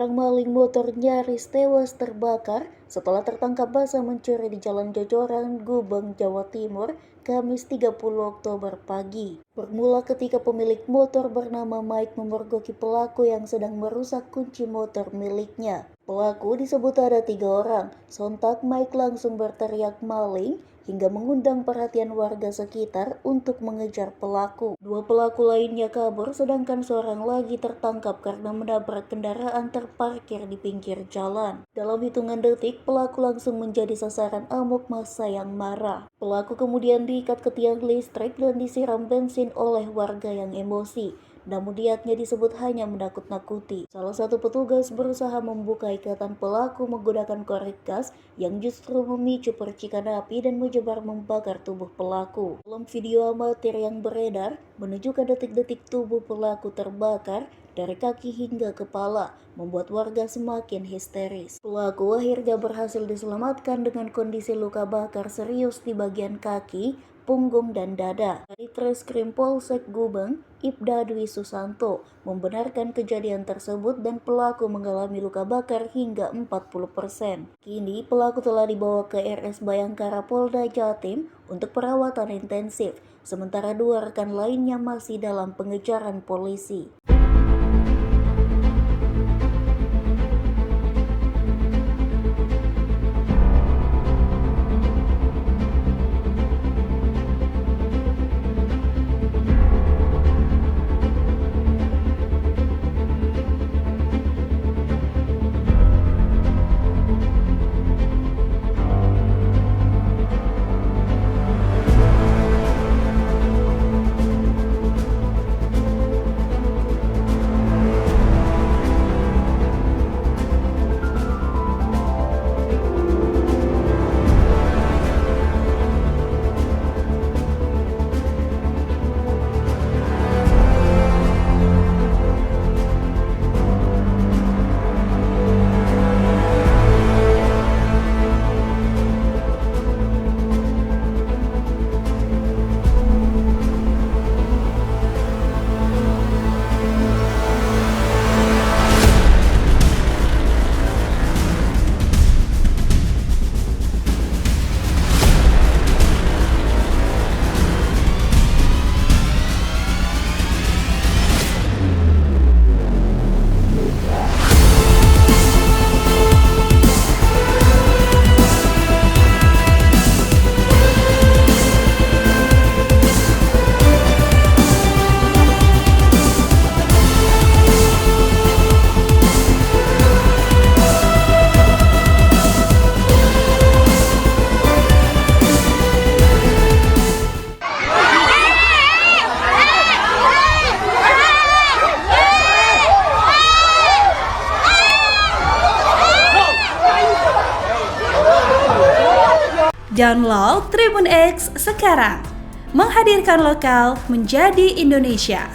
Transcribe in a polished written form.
Seorang maling motor nyaris tewas terbakar setelah tertangkap basah mencuri di Jalan Jojoran, Gubeng, Jawa Timur, Kamis 30 Oktober pagi. Bermula ketika pemilik motor bernama Mike memergoki pelaku yang sedang merusak kunci motor miliknya. Pelaku disebut ada 3 orang. Sontak Mike langsung berteriak maling hingga mengundang perhatian warga sekitar untuk mengejar pelaku. 2 pelaku lainnya kabur sedangkan seorang lagi tertangkap karena menabrak kendaraan terparkir di pinggir jalan. Dalam hitungan detik, pelaku langsung menjadi sasaran amuk massa yang marah. Pelaku kemudian diikat ke tiang listrik dan disiram bensin oleh warga yang emosi. Namun niatnya disebut hanya menakut-nakuti. Salah satu petugas berusaha membuka ikatan pelaku menggunakan korek gas yang justru memicu percikan api dan menyebar membakar tubuh pelaku. Dalam video amatir yang beredar, menunjukkan detik-detik tubuh pelaku terbakar dari kaki hingga kepala, membuat warga semakin histeris. Pelaku akhirnya berhasil diselamatkan dengan kondisi luka bakar serius di bagian kaki, punggung, dan dada. Dari Treskrim Polsek Gubeng, Ibda Dwi Susanto membenarkan kejadian tersebut dan pelaku mengalami luka bakar hingga 40%. Kini pelaku telah dibawa ke RS Bayangkara Polda Jatim untuk perawatan intensif, sementara 2 rekan lainnya masih dalam pengejaran polisi. Download Tribun X sekarang, menghadirkan lokal menjadi Indonesia.